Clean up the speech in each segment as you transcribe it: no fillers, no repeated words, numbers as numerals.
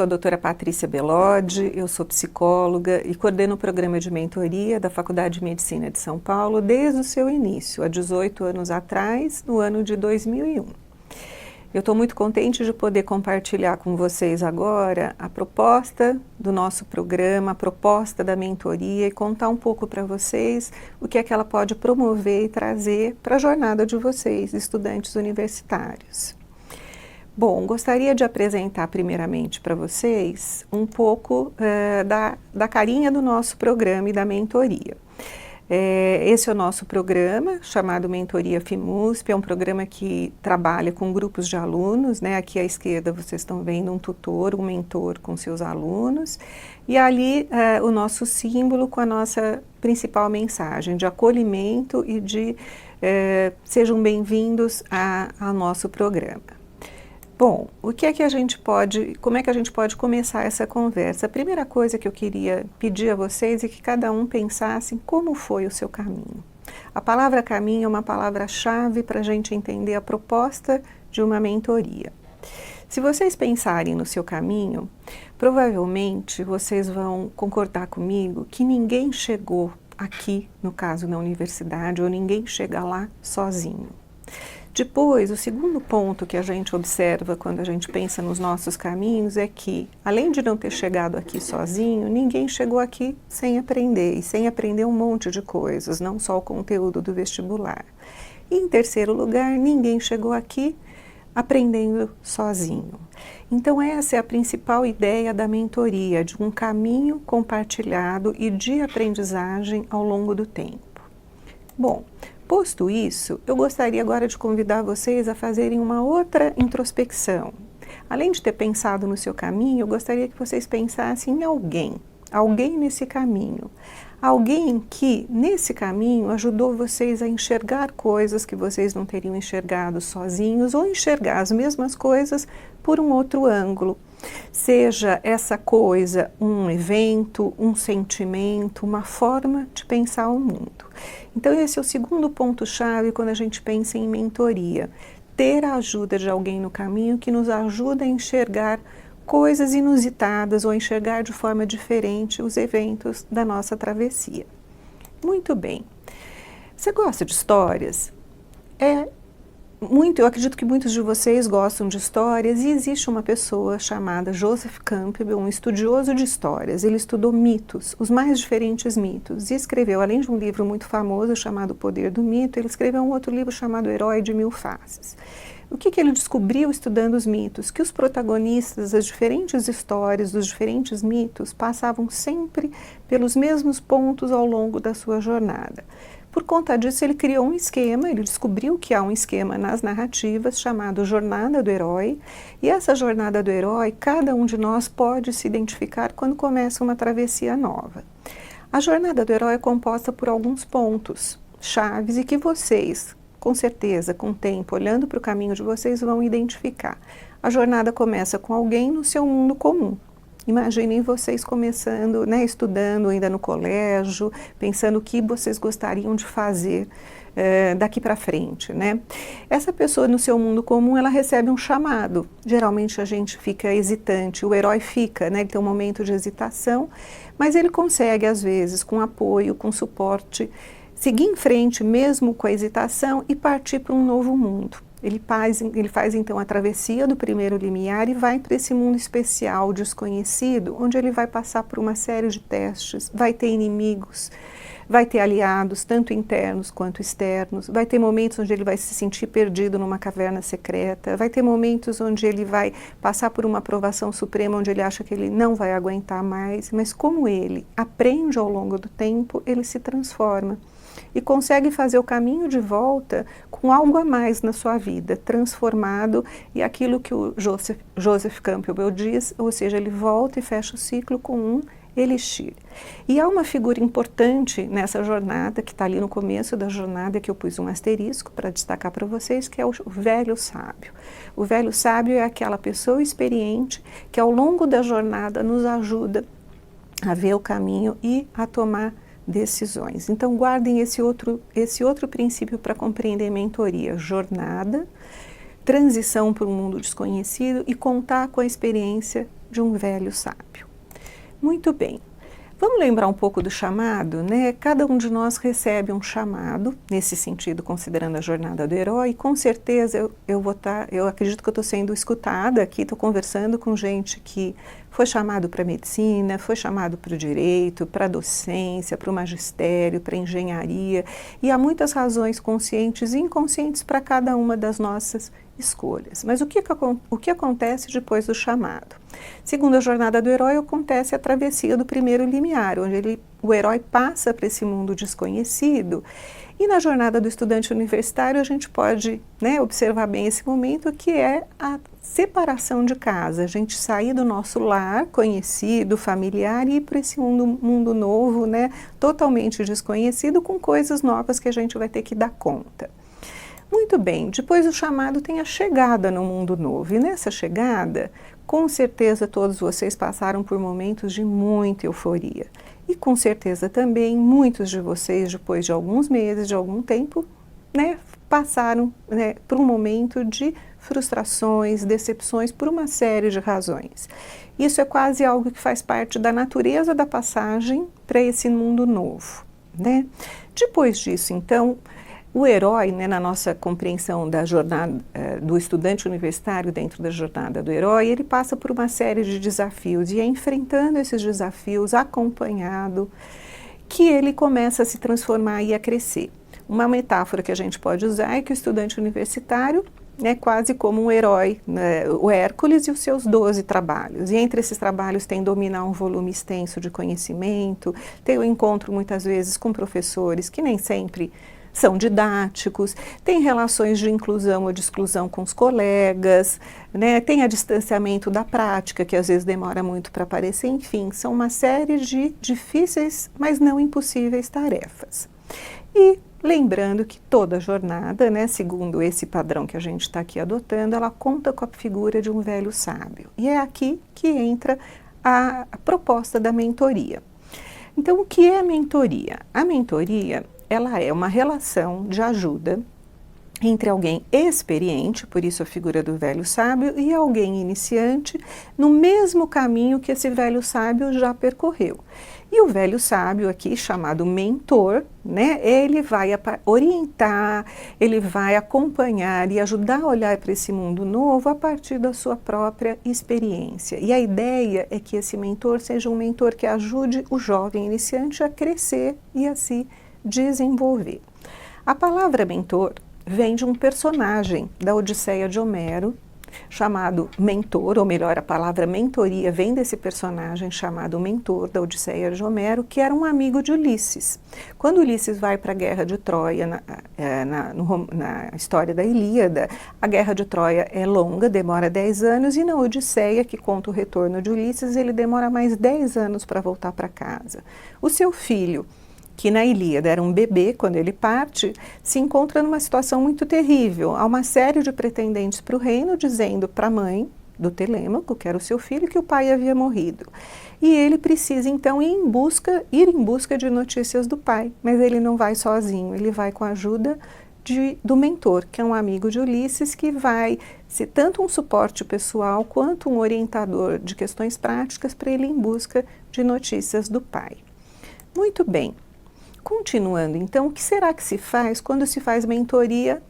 sou a doutora Patrícia Bellodi, eu sou psicóloga e coordeno o programa de mentoria da Faculdade de Medicina de São Paulo desde o seu início, há 18 anos atrás, no ano de 2001. Eu estou muito contente de poder compartilhar com vocês agora a proposta do nosso programa, a proposta da mentoria e contar um pouco para vocês o que é que ela pode promover e trazer para a jornada de vocês, estudantes universitários. Bom, gostaria de apresentar primeiramente para vocês um pouco da carinha do nosso programa e da mentoria. Esse é o nosso programa, chamado Mentoria FIMUSP, é um programa que trabalha com grupos de alunos, né? Aqui à esquerda vocês estão vendo um tutor, um mentor com seus alunos, e ali o nosso símbolo com a nossa principal mensagem de acolhimento e de sejam bem-vindos ao nosso programa. Bom, como é que a gente pode começar essa conversa? A primeira coisa que eu queria pedir a vocês é que cada um pensasse em como foi o seu caminho. A palavra caminho é uma palavra-chave para a gente entender a proposta de uma mentoria. Se vocês pensarem no seu caminho, provavelmente vocês vão concordar comigo que ninguém chegou aqui, no caso na universidade, ou ninguém chega lá sozinho. Depois, o segundo ponto que a gente observa quando a gente pensa nos nossos caminhos é que, além de não ter chegado aqui sozinho, ninguém chegou aqui sem aprender, e sem aprender um monte de coisas, não só o conteúdo do vestibular. E, em terceiro lugar, ninguém chegou aqui aprendendo sozinho. Então, essa é a principal ideia da mentoria, de um caminho compartilhado e de aprendizagem ao longo do tempo. Bom, posto isso, eu gostaria agora de convidar vocês a fazerem uma outra introspecção. Além de ter pensado no seu caminho, eu gostaria que vocês pensassem em alguém nesse caminho. Alguém que, nesse caminho, ajudou vocês a enxergar coisas que vocês não teriam enxergado sozinhos ou enxergar as mesmas coisas por um outro ângulo. Seja essa coisa um evento, um sentimento, uma forma de pensar o mundo. Então esse é o segundo ponto-chave quando a gente pensa em mentoria. Ter a ajuda de alguém no caminho que nos ajuda a enxergar coisas inusitadas ou enxergar de forma diferente os eventos da nossa travessia. Muito bem. Você gosta de histórias? Eu acredito que muitos de vocês gostam de histórias e existe uma pessoa chamada Joseph Campbell, um estudioso de histórias. Ele estudou mitos, os mais diferentes mitos, e escreveu, além de um livro muito famoso chamado O Poder do Mito, ele escreveu um outro livro chamado O Herói de Mil Faces. O que ele descobriu estudando os mitos? Que os protagonistas das diferentes histórias, dos diferentes mitos, passavam sempre pelos mesmos pontos ao longo da sua jornada. Por conta disso, ele criou um esquema, ele descobriu que há um esquema nas narrativas chamado Jornada do Herói, e essa Jornada do Herói, cada um de nós pode se identificar quando começa uma travessia nova. A Jornada do Herói é composta por alguns pontos chaves e que vocês, com certeza, com o tempo, olhando para o caminho de vocês, vão identificar. A jornada começa com alguém no seu mundo comum. Imaginem vocês começando, estudando ainda no colégio, pensando o que vocês gostariam de fazer daqui para frente, né? Essa pessoa no seu mundo comum, ela recebe um chamado. Geralmente a gente fica hesitante, o herói fica, né? Ele tem um momento de hesitação, mas ele consegue, às vezes, com apoio, com suporte, seguir em frente mesmo com a hesitação e partir para um novo mundo. Ele faz então a travessia do primeiro limiar e vai para esse mundo especial, desconhecido, onde ele vai passar por uma série de testes, vai ter inimigos, vai ter aliados, tanto internos quanto externos, vai ter momentos onde ele vai se sentir perdido numa caverna secreta, vai ter momentos onde ele vai passar por uma provação suprema, onde ele acha que ele não vai aguentar mais, mas como ele aprende ao longo do tempo, ele se transforma e consegue fazer o caminho de volta com algo a mais na sua vida, transformado, e aquilo que o Joseph Campbell diz, ou seja, ele volta e fecha o ciclo com um elixir. E há uma figura importante nessa jornada, que está ali no começo da jornada, que eu pus um asterisco para destacar para vocês, que é o velho sábio. O velho sábio é aquela pessoa experiente que ao longo da jornada nos ajuda a ver o caminho e a tomar decisões. Então guardem esse outro princípio para compreender mentoria: jornada, transição para um mundo desconhecido e contar com a experiência de um velho sábio. Muito bem. Vamos lembrar um pouco do chamado, né? Cada um de nós recebe um chamado, nesse sentido, considerando a jornada do herói, e com certeza eu acredito que eu estou sendo escutada aqui, estou conversando com gente que foi chamado para a medicina, foi chamado para o direito, para a docência, para o magistério, para a engenharia, e há muitas razões conscientes e inconscientes para cada uma das nossas escolhas. Mas o que acontece depois do chamado? Segundo a jornada do herói, acontece a travessia do primeiro limiar, onde o herói passa para esse mundo desconhecido. E na jornada do estudante universitário, a gente pode, né, observar bem esse momento, que é a separação de casa, a gente sair do nosso lar conhecido, familiar, e ir para esse mundo novo, né, totalmente desconhecido, com coisas novas que a gente vai ter que dar conta. Muito bem, depois do chamado tem a chegada no mundo novo, e nessa chegada, com certeza todos vocês passaram por momentos de muita euforia. E com certeza também muitos de vocês, depois de alguns meses, de algum tempo, né, passaram, né, por um momento de frustrações, decepções, por uma série de razões. Isso é quase algo que faz parte da natureza da passagem para esse mundo novo, né? Depois disso, então, o herói, né, na nossa compreensão da jornada do estudante universitário dentro da jornada do herói, ele passa por uma série de desafios e é enfrentando esses desafios, acompanhado, que ele começa a se transformar e a crescer. Uma metáfora que a gente pode usar é que o estudante universitário é quase como um herói, né, o Hércules e os seus 12 trabalhos. E entre esses trabalhos tem dominar um volume extenso de conhecimento, ter o encontro muitas vezes com professores que nem sempre são didáticos, tem relações de inclusão ou de exclusão com os colegas, né? Tem a distanciamento da prática, que às vezes demora muito para aparecer, enfim, são uma série de difíceis, mas não impossíveis tarefas. E lembrando que toda jornada, né, segundo esse padrão que a gente está aqui adotando, ela conta com a figura de um velho sábio. E é aqui que entra a proposta da mentoria. Então, o que é a mentoria? A mentoria, ela é uma relação de ajuda entre alguém experiente, por isso a figura do velho sábio, e alguém iniciante no mesmo caminho que esse velho sábio já percorreu. E o velho sábio aqui, chamado mentor, né, ele vai orientar, ele vai acompanhar e ajudar a olhar para esse mundo novo a partir da sua própria experiência. E a ideia é que esse mentor seja um mentor que ajude o jovem iniciante a crescer e a se desenvolver. A palavra mentor vem de um personagem da Odisseia de Homero, chamado Mentor, ou melhor, a palavra mentoria vem desse personagem chamado Mentor da Odisseia de Homero, que era um amigo de Ulisses. Quando Ulisses vai para a Guerra de Troia, na história da Ilíada, a Guerra de Troia é longa, demora 10 anos, e na Odisseia, que conta o retorno de Ulisses, ele demora mais 10 anos para voltar para casa. O seu filho, que na Ilíada era um bebê quando ele parte, se encontra numa situação muito terrível. Há uma série de pretendentes para o reino dizendo para a mãe do Telêmaco, que era o seu filho, que o pai havia morrido. E ele precisa então ir em busca de notícias do pai, mas ele não vai sozinho, ele vai com a ajuda do mentor, que é um amigo de Ulisses, que vai ser tanto um suporte pessoal quanto um orientador de questões práticas para ele ir em busca de notícias do pai. Muito bem. Continuando, então, o que será que se faz quando se faz mentoria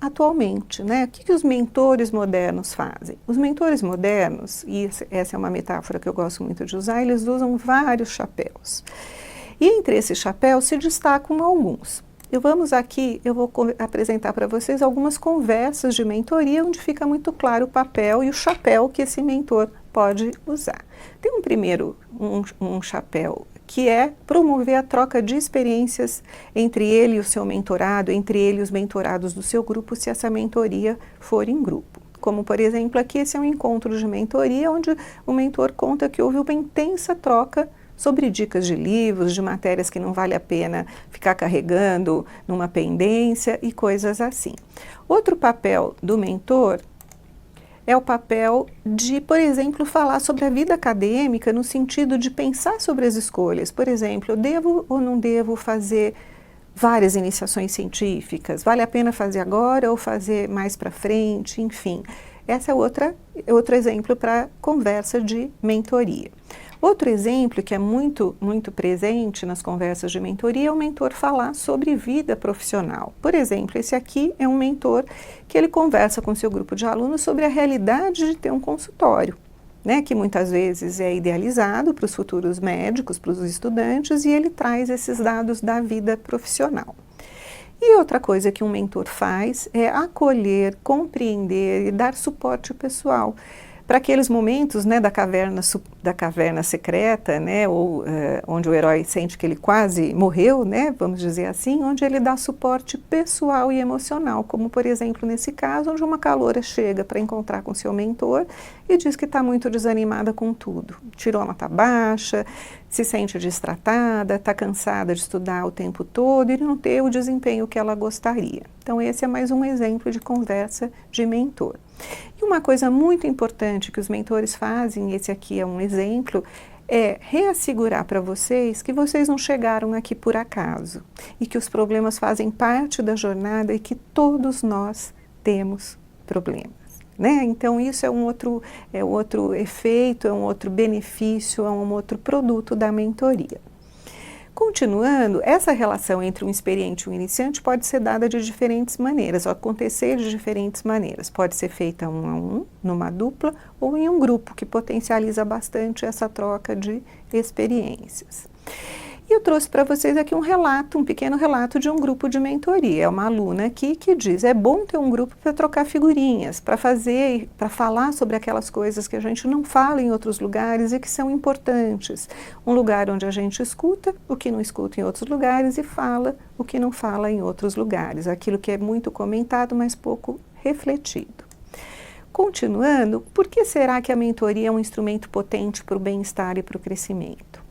atualmente, né? O que os mentores modernos fazem? Os mentores modernos, e essa é uma metáfora que eu gosto muito de usar, eles usam vários chapéus. E entre esses chapéus se destacam alguns. Eu vou apresentar para vocês algumas conversas de mentoria, onde fica muito claro o papel e o chapéu que esse mentor pode usar. Tem um primeiro, um chapéu que é promover a troca de experiências entre ele e o seu mentorado, entre ele e os mentorados do seu grupo, se essa mentoria for em grupo. Como, por exemplo, aqui esse é um encontro de mentoria, onde o mentor conta que houve uma intensa troca sobre dicas de livros, de matérias que não vale a pena ficar carregando numa pendência e coisas assim. Outro papel do mentor é o papel de, por exemplo, falar sobre a vida acadêmica no sentido de pensar sobre as escolhas. Por exemplo, eu devo ou não devo fazer várias iniciações científicas, vale a pena fazer agora ou fazer mais para frente, enfim. Essa é outro exemplo para conversa de mentoria. Outro exemplo que é muito presente nas conversas de mentoria é o mentor falar sobre vida profissional. Por exemplo, esse aqui é um mentor que ele conversa com seu grupo de alunos sobre a realidade de ter um consultório, né, que muitas vezes é idealizado para os futuros médicos, para os estudantes, e ele traz esses dados da vida profissional. E outra coisa que um mentor faz é acolher, compreender e dar suporte pessoal para aqueles momentos, né, da caverna secreta, né, ou onde o herói sente que ele quase morreu, né, vamos dizer assim, onde ele dá suporte pessoal e emocional, como por exemplo nesse caso, onde uma caloura chega para encontrar com seu mentor e diz que está muito desanimada com tudo. Tirou a nota baixa, se sente destratada, está cansada de estudar o tempo todo e não ter o desempenho que ela gostaria. Então esse é mais um exemplo de conversa de mentor. E uma coisa muito importante que os mentores fazem, esse aqui é um exemplo, é reassegurar para vocês que vocês não chegaram aqui por acaso e que os problemas fazem parte da jornada e que todos nós temos problemas, né? Então isso é um outro efeito, é um outro benefício, é um outro produto da mentoria. Continuando, essa relação entre um experiente e um iniciante pode ser dada de diferentes maneiras, ou acontecer de diferentes maneiras. Pode ser feita um a um, numa dupla, ou em um grupo, que potencializa bastante essa troca de experiências. E eu trouxe para vocês aqui um pequeno relato de um grupo de mentoria. É uma aluna aqui que diz, é bom ter um grupo para trocar figurinhas, para falar sobre aquelas coisas que a gente não fala em outros lugares e que são importantes. Um lugar onde a gente escuta o que não escuta em outros lugares e fala o que não fala em outros lugares. Aquilo que é muito comentado, mas pouco refletido. Continuando, por que será que a mentoria é um instrumento potente para o bem-estar e para o crescimento?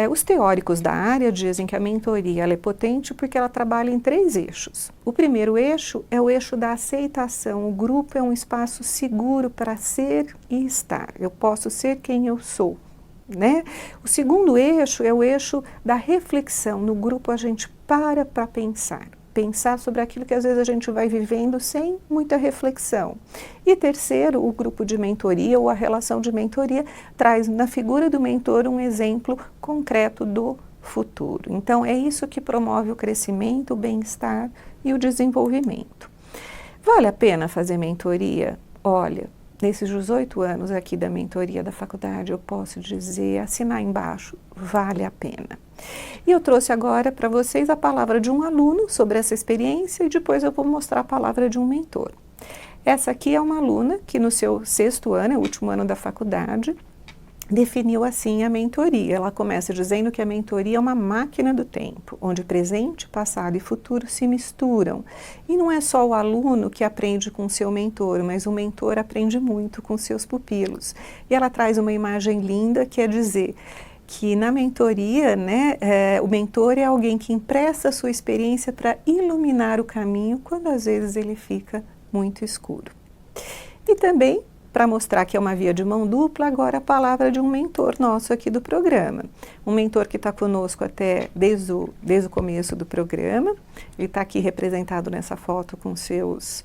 Os teóricos da área dizem que a mentoria ela é potente porque ela trabalha em 3 eixos. O primeiro eixo é o eixo da aceitação. O grupo é um espaço seguro para ser e estar. Eu posso ser quem eu sou, né? O segundo eixo é o eixo da reflexão. No grupo a gente para pensar sobre aquilo que às vezes a gente vai vivendo sem muita reflexão. E terceiro, o grupo de mentoria ou a relação de mentoria traz na figura do mentor um exemplo concreto do futuro. Então é isso que promove o crescimento, o bem-estar e o desenvolvimento. Vale a pena fazer mentoria? Olha, nesses 18 anos aqui da mentoria da faculdade, eu posso dizer, assinar embaixo, vale a pena. E eu trouxe agora para vocês a palavra de um aluno sobre essa experiência e depois eu vou mostrar a palavra de um mentor. Essa aqui é uma aluna que no seu 6º ano, é o último ano da faculdade, definiu assim a mentoria. Ela começa dizendo que a mentoria é uma máquina do tempo, onde presente, passado e futuro se misturam. E não é só o aluno que aprende com o seu mentor, mas o mentor aprende muito com seus pupilos. E ela traz uma imagem linda que é dizer que na mentoria, né, o mentor é alguém que empresta a sua experiência para iluminar o caminho quando às vezes ele fica muito escuro. E também, para mostrar que é uma via de mão dupla, agora a palavra de um mentor nosso aqui do programa. Um mentor que está conosco até desde o começo do programa. Ele está aqui representado nessa foto com seus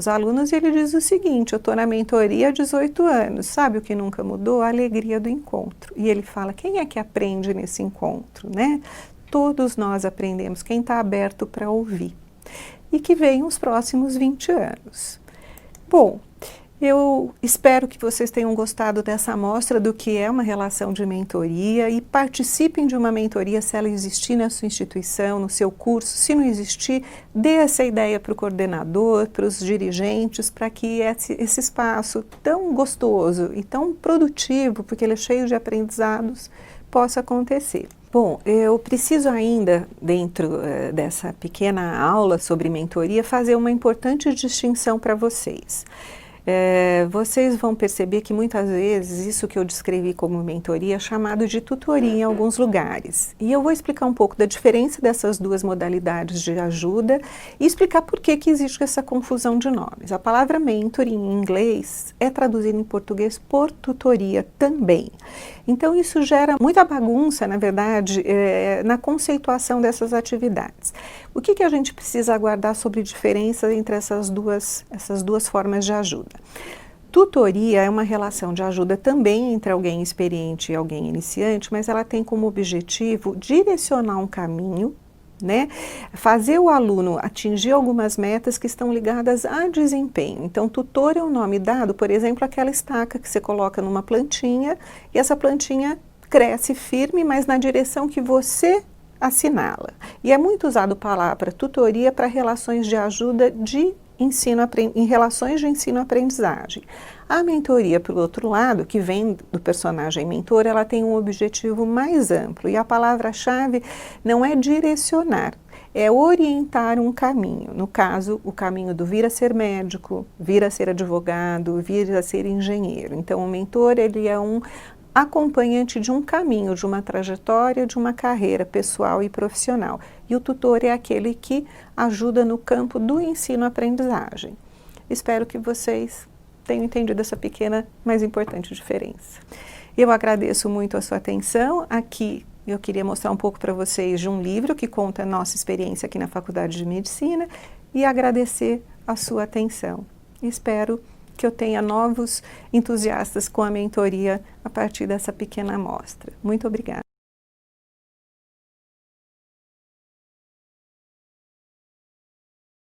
alunos e ele diz o seguinte, eu estou na mentoria há 18 anos, sabe o que nunca mudou? A alegria do encontro. E ele fala, quem é que aprende nesse encontro, né? Todos nós aprendemos, quem está aberto para ouvir. E que venham os próximos 20 anos. Bom, eu espero que vocês tenham gostado dessa amostra do que é uma relação de mentoria e participem de uma mentoria se ela existir na sua instituição, no seu curso. Se não existir, dê essa ideia para o coordenador, para os dirigentes, para que esse espaço tão gostoso e tão produtivo, porque ele é cheio de aprendizados, possa acontecer. Bom, eu preciso ainda, dentro dessa pequena aula sobre mentoria, fazer uma importante distinção para vocês. Vocês vão perceber que muitas vezes isso que eu descrevi como mentoria é chamado de tutoria em alguns lugares. E eu vou explicar um pouco da diferença dessas duas modalidades de ajuda e explicar por que existe essa confusão de nomes. A palavra mentor em inglês é traduzida em português por tutoria também. Então isso gera muita bagunça, na verdade, na conceituação dessas atividades. O que a gente precisa aguardar sobre diferença entre essas duas formas de ajuda? Tutoria é uma relação de ajuda também entre alguém experiente e alguém iniciante, mas ela tem como objetivo direcionar um caminho, né? Fazer o aluno atingir algumas metas que estão ligadas a desempenho. Então, tutor é um nome dado, por exemplo, àquela estaca que você coloca numa plantinha e essa plantinha cresce firme, mas na direção que você assinala. E é muito usado a palavra tutoria para relações de ajuda de em relações de ensino-aprendizagem. A mentoria, por outro lado, que vem do personagem mentor, ela tem um objetivo mais amplo e a palavra-chave não é direcionar, é orientar um caminho. No caso, o caminho do vir a ser médico, vir a ser advogado, vir a ser engenheiro. Então, o mentor, ele é um acompanhante de um caminho, de uma trajetória, de uma carreira pessoal e profissional. E o tutor é aquele que ajuda no campo do ensino-aprendizagem. Espero que vocês tenham entendido essa pequena, mas importante diferença. Eu agradeço muito a sua atenção. Aqui eu queria mostrar um pouco para vocês de um livro que conta a nossa experiência aqui na Faculdade de Medicina e agradecer a sua atenção. Espero que eu tenha novos entusiastas com a mentoria a partir dessa pequena amostra. Muito obrigada.